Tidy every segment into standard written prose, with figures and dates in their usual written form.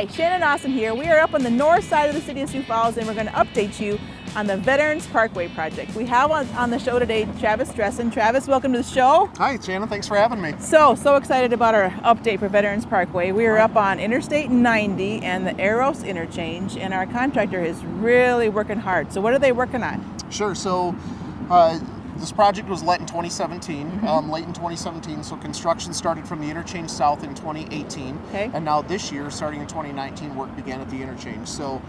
Hi, Shannon Austin here. We are up on the north side of the city of Sioux Falls, and we're going to update you on the Veterans Parkway project. We have on the show today Travis Dressen. Travis, welcome to the show. Hi, Shannon. Thanks for having me. So excited about our update for Veterans Parkway. We are up on Interstate 90 and the Eros interchange, and our contractor is really working hard. So what are they working on? Sure. So this project was let in 2017, late in 2017. So construction started from the interchange south in 2018. Okay. And now this year, starting in 2019, work began at the interchange. So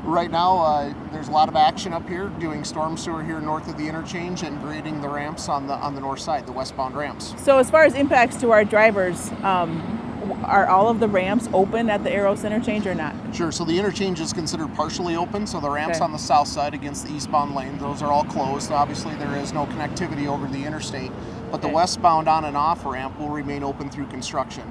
right now, there's a lot of action up here, doing storm sewer here north of the interchange and grading the ramps on the north side, the westbound ramps. So as far as impacts to our drivers, are all of the ramps open at the Eros interchange or not? Sure. So the interchange is considered partially open. So the ramps on the south side against the eastbound lane, those are all closed. Obviously, there is no connectivity over the interstate, but the westbound on and off ramp will remain open through construction.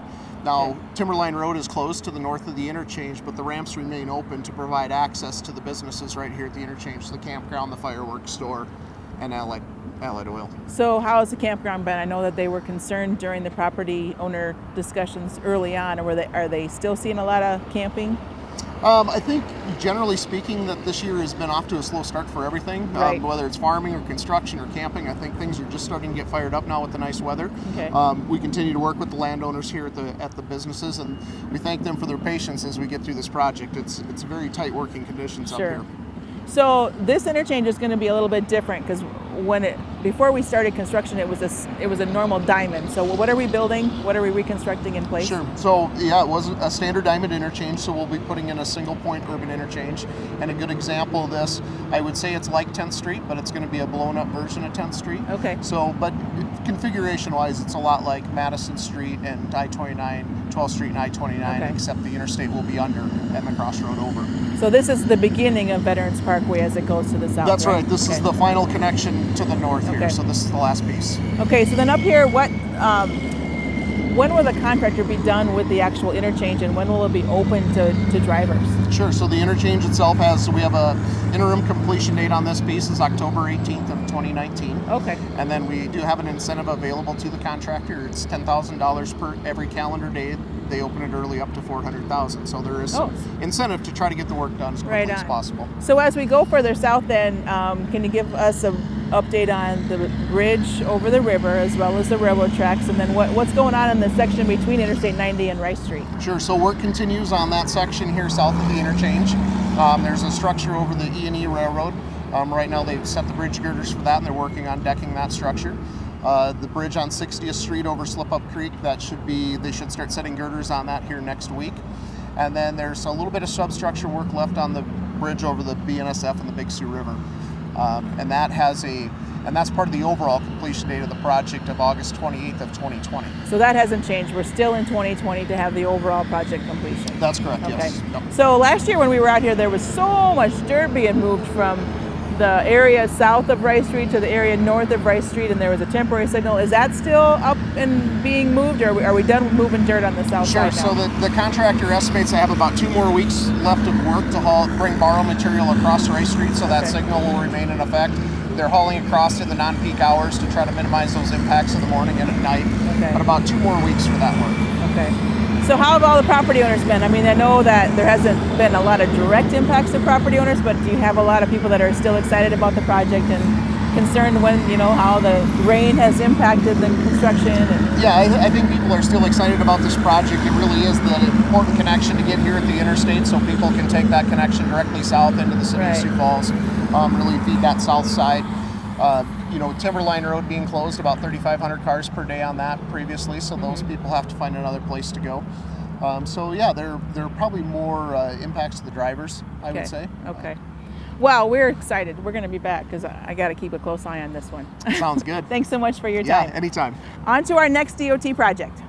Now, Timberline Road is closed to the north of the interchange, but the ramps remain open to provide access to the businesses right here at the interchange, the campground, the fireworks store, and Allied Oil. So how has the campground been? I know that they were concerned during the property owner discussions early on. Are they still seeing a lot of camping? I think, generally speaking, that this year has been off to a slow start for everything. Right. Whether it's farming or construction or camping, I think things are just starting to get fired up now with the nice weather. Okay. We continue to work with the landowners here at the businesses, and we thank them for their patience as we get through this project. It's very tight working conditions up here. So this interchange is going to be a little bit different because before we started construction, it was a normal diamond. So what are we building? What are we reconstructing in place? Sure. So yeah, it was a standard diamond interchange. So we'll be putting in a single point urban interchange. And a good example of this, I would say it's like 10th Street, but it's going to be a blown up version of 10th Street. Okay. So, but configuration wise, it's a lot like Madison Street and I-29, 12th Street and I-29, except the interstate will be under and the crossroad over. So this is the beginning of Veterans Parkway as it goes to the south. That's right. This is the final connection to the north here. So this is the last piece. Okay. So then up here, when will the contractor be done with the actual interchange, and when will it be open to drivers? Sure. So the interchange itself we have a interim completion date on this piece is October 18th of 2019. Okay. And then we do have an incentive available to the contractor. It's $10,000 per every calendar day. They open it early up to $400,000. So there is some incentive to try to get the work done as quickly as possible. So as we go further south then, can you give us an update on the bridge over the river as well as the railroad tracks, and then what's going on in the section between Interstate 90 and Rice Street? Sure. So work continues on that section here south of the interchange. There's a structure over the E&E Railroad. Right now they've set the bridge girders for that, and they're working on decking that structure. The bridge on 60th Street over Slip Up Creek, they should start setting girders on that here next week. And then there's a little bit of substructure work left on the bridge over the BNSF and the Big Sioux River. And that's part of the overall completion date of the project of August 28th of 2020. So that hasn't changed. We're still in 2020 to have the overall project completion. That's correct, yes. Yep. So last year when we were out here, there was so much dirt being moved from the area south of Rice Street to the area north of Rice Street, and there was a temporary signal. Is that still up and being moved, or are we done moving dirt on the south side now? Sure. So the contractor estimates they have about 2 more weeks left of work to bring borrow material across Rice Street, so that signal will remain in effect. They're hauling across in the non-peak hours to try to minimize those impacts in the morning and at night, but about 2 more weeks for that work. Okay. So how have all the property owners been? I mean, I know that there hasn't been a lot of direct impacts to property owners, but do you have a lot of people that are still excited about the project and concerned how the rain has impacted the construction? Yeah, I think people are still excited about this project. It really is the important connection to get here at the interstate, so people can take that connection directly south into the city of Sioux Falls, really feed that south side. Timberline Road being closed, about 3,500 cars per day on that previously, so those people have to find another place to go. There are probably more impacts to the drivers, I would say. Okay. Well, we're excited. We're going to be back because I got to keep a close eye on this one. Sounds good. Thanks so much for your time. Yeah, anytime. On to our next DOT project.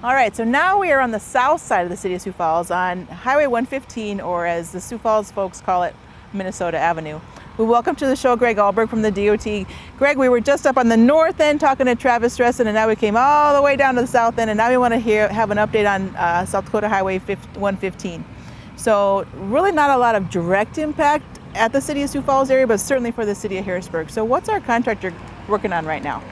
All right, so now we are on the south side of the city of Sioux Falls on Highway 115, or as the Sioux Falls folks call it, Minnesota Avenue. We welcome to the show Greg Alberg from the DOT. Greg, we were just up on the north end talking to Travis Dressen, and now we came all the way down to the south end, and now we want to have an update on South Dakota Highway 115. So really not a lot of direct impact at the city of Sioux Falls area, but certainly for the city of Harrisburg. So what's our contractor working on right now?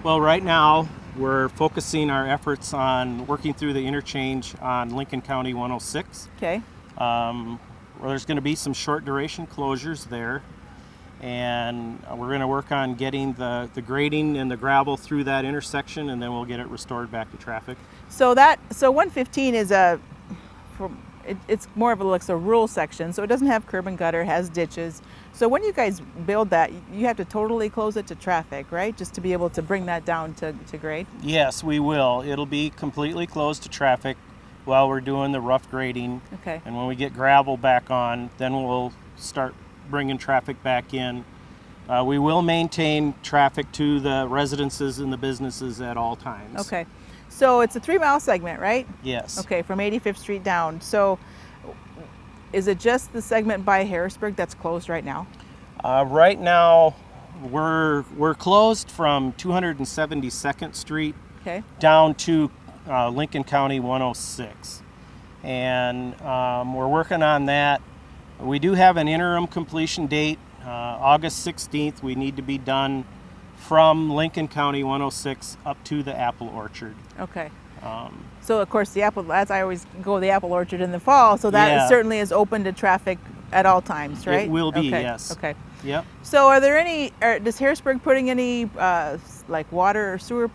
Well, right now we're focusing our efforts on working through the interchange on Lincoln County 106. Okay. Well, there's going to be some short duration closures there, and we're going to work on getting the grading and the gravel through that intersection, and then we'll get it restored back to traffic. So 115 is it's more of a rural section, so it doesn't have curb and gutter, has ditches. So when you guys build that, you have to totally close it to traffic, right? Just to be able to bring that down to grade? Yes, we will. It'll be completely closed to traffic while we're doing the rough grading. Okay. And when we get gravel back on, then we'll start bringing traffic back in. We will maintain traffic to the residences and the businesses at all times. Okay. So it's a 3-mile segment, right? Yes. Okay, from 85th Street down. So is it just the segment by Harrisburg that's closed right now? Right now, we're closed from 272nd Street Okay. down to Lincoln County 106. And we're working on that. We do have an interim completion date, August 16th. We need to be done from Lincoln County 106 up to the apple orchard. Okay. So of course the apple, as I always go to the apple orchard in the fall, so that certainly is open to traffic at all times, right? It will be, okay. yes. Okay. Yep. So are there does Harrisburg putting any like water or sewer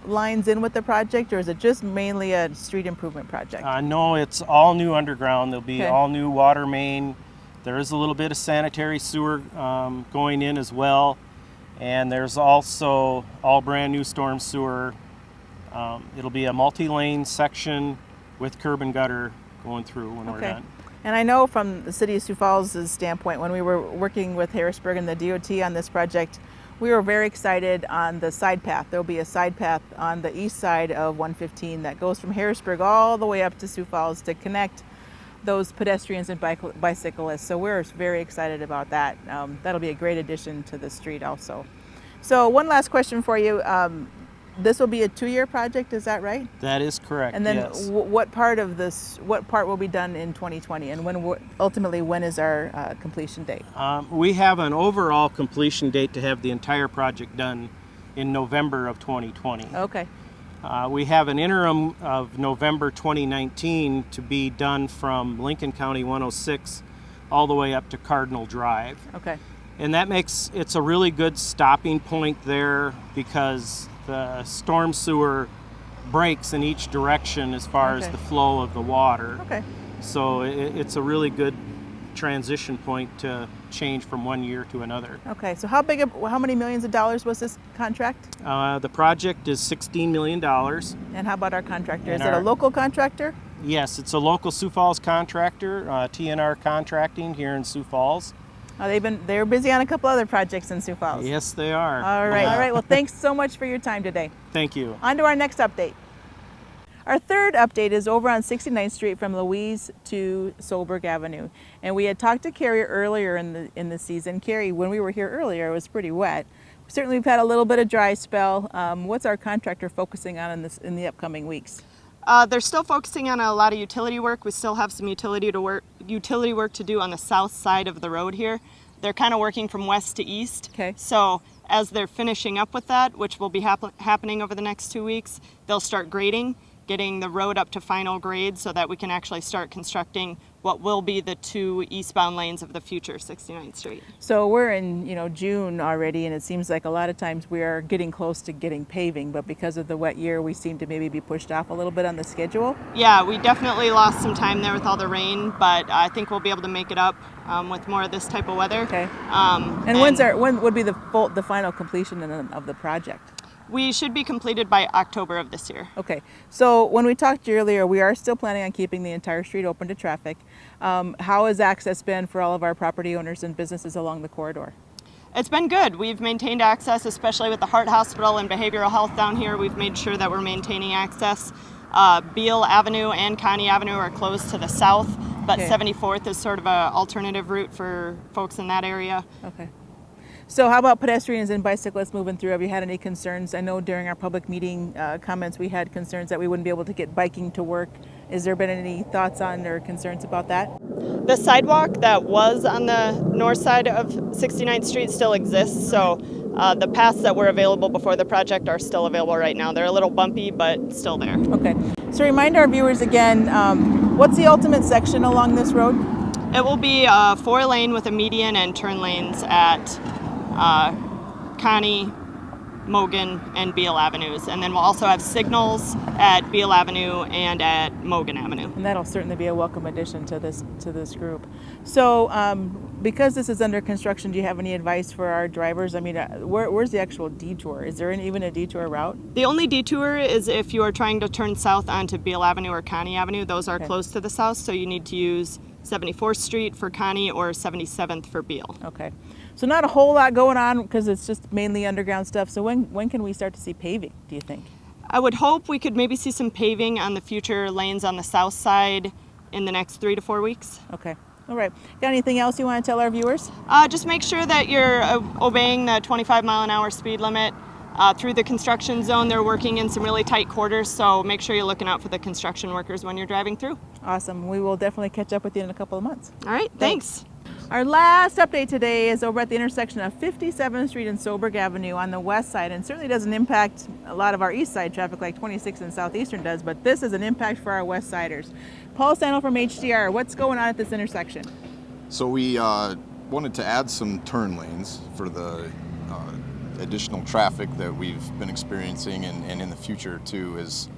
lines in with the project, or is it just mainly a street improvement project? No, it's all new underground. There'll be Okay. all new water main. There is a little bit of sanitary sewer going in as well. And there's also all brand new storm sewer. It'll be a multi-lane section with curb and gutter going through when we're done. And I know from the city of Sioux Falls' standpoint, when we were working with Harrisburg and the DOT on this project, we were very excited on the side path. There'll be a side path on the east side of 115 that goes from Harrisburg all the way up to Sioux Falls to connect those pedestrians and bicyclists. So we're very excited about that. That'll be a great addition to the street also. So one last question for you. This will be a 2-year project, is that right? That is correct. And then yes. what part will be done in 2020, and ultimately when is our completion date? We have an overall completion date to have the entire project done in November of 2020. Okay. We have an interim of November 2019 to be done from Lincoln County 106 all the way up to Cardinal Drive. Okay. And that makes it's a really good stopping point there because the storm sewer breaks in each direction as far as the flow of the water. Okay. So it's a really good transition point to change from one year to another. Okay. So how many millions of dollars was this contract? The project is $16 million. And how about our contractor? And is it a local contractor? Yes, it's a local Sioux Falls contractor, TNR Contracting here in Sioux Falls. They're busy on a couple other projects in Sioux Falls. Yes, they are. All right. All right. Well, thanks so much for your time today. Thank you. On to our next update. Our third update is over on 69th Street from Louise to Solberg Avenue. And we had talked to Carrie earlier in the season. Carrie, when we were here earlier, it was pretty wet. Certainly we've had a little bit of dry spell. What's our contractor focusing on in the upcoming weeks? They're still focusing on a lot of utility work. We still have some utility work to do on the south side of the road here. They're kind of working from west to east. Okay. So as they're finishing up with that, which will be happening over the next 2 weeks, they'll start grading, getting the road up to final grade so that we can actually start constructing what will be the 2 eastbound lanes of the future 69th Street. So we're in June already, and it seems like a lot of times we are getting close to getting paving, but because of the wet year, we seem to maybe be pushed off a little bit on the schedule. Yeah, we definitely lost some time there with all the rain, but I think we'll be able to make it up with more of this type of weather. Okay. And when would be the final completion of the project? We should be completed by October of this year. Okay, so when we talked earlier, we are still planning on keeping the entire street open to traffic. How has access been for all of our property owners and businesses along the corridor? It's been good. We've maintained access, especially with the Heart Hospital and behavioral health down here. We've made sure that we're maintaining access. Beale Avenue and Connie Avenue are closed to the south, but 74th is sort of an alternative route for folks in that area. Okay. So how about pedestrians and bicyclists moving through? Have you had any concerns? I know during our public meeting comments we had concerns that we wouldn't be able to get biking to work. Has there been any thoughts on or concerns about that? The sidewalk that was on the north side of 69th Street still exists, so The paths that were available before the project are still available right now. They're a little bumpy, but still there. Okay. So remind our viewers again, what's the ultimate section along this road? It will be a 4-lane with a median and turn lanes at Connie, Mogan, and Beale Avenues. And then we'll also have signals at Beale Avenue and at Mogan Avenue. And that'll certainly be a welcome addition to this group. So because this is under construction, do you have any advice for our drivers? I mean, where's the actual detour? Is there even a detour route? The only detour is if you are trying to turn south onto Beale Avenue or Connie Avenue. Those are closed to the south, so you need to use 74th Street for Connie or 77th for Beale. Okay. So not a whole lot going on because it's just mainly underground stuff. So when can we start to see paving, do you think? I would hope we could maybe see some paving on the future lanes on the south side in the next 3 to 4 weeks. Okay. All right. Got anything else you want to tell our viewers? Just make sure that you're obeying the 25-mile-an-hour speed limit. Through the construction zone, they're working in some really tight quarters, so make sure you're looking out for the construction workers when you're driving through. Awesome. We will definitely catch up with you in a couple of months. All right, thanks. Our last update today is over at the intersection of 57th Street and Soberg Avenue on the west side, and certainly doesn't impact a lot of our east side traffic like 26 and Southeastern does, but this is an impact for our west siders. Paul Sandel from HDR, what's going on at this intersection? So we wanted to add some turn lanes for the additional traffic that we've been experiencing, and in the future too, as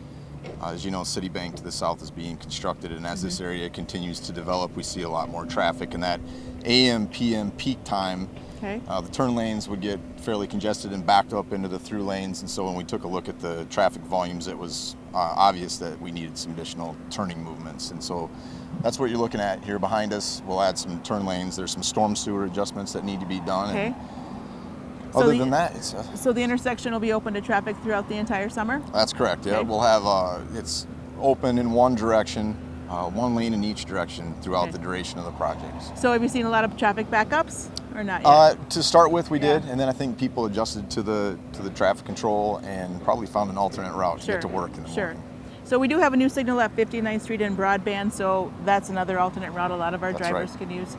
you know, City Bank to the south is being constructed, and as this area continues to develop, we see a lot more traffic. And that AM, PM peak time, the turn lanes would get fairly congested and backed up into the through lanes. And so when we took a look at the traffic volumes, it was obvious that we needed some additional turning movements. And so that's what you're looking at here behind us. We'll add some turn lanes. There's some storm sewer adjustments that need to be done. Okay. And other than that, it's so the intersection will be open to traffic throughout the entire summer? That's correct. Yeah, we'll have it's open in one direction, one lane in each direction throughout the duration of the project. So have you seen a lot of traffic backups or not yet? To start with, we did, and then I think people adjusted to the traffic control and probably found an alternate route to get to work in the morning. So we do have a new signal at 59th Street in Broadband, so that's another alternate route a lot of our drivers can use.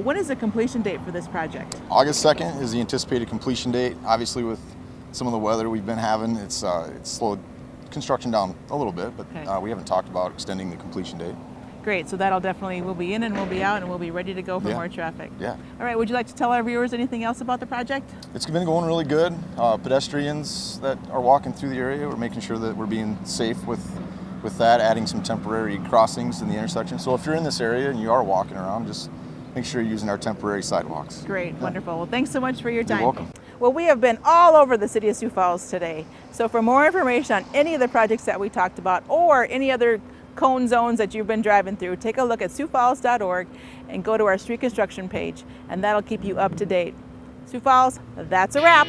When is the completion date for this project? August 2nd is the anticipated completion date. Obviously, with some of the weather we've been having, it's slowed construction down a little bit, but we haven't talked about extending the completion date. Great, so that'll definitely, we'll be in and we'll be out and we'll be ready to go for more traffic. Yeah. All right, would you like to tell our viewers anything else about the project? It's been going really good. Pedestrians that are walking through the area, we're making sure that we're being safe with that, adding some temporary crossings in the intersection. So if you're in this area and you are walking around, just make sure you're using our temporary sidewalks. Great, wonderful. Well, thanks so much for your time. You're welcome. Well, we have been all over the city of Sioux Falls today. So for more information on any of the projects that we talked about or any other cone zones that you've been driving through, take a look at siouxfalls.org and go to our street construction page, and that'll keep you up to date. Sioux Falls, that's a wrap.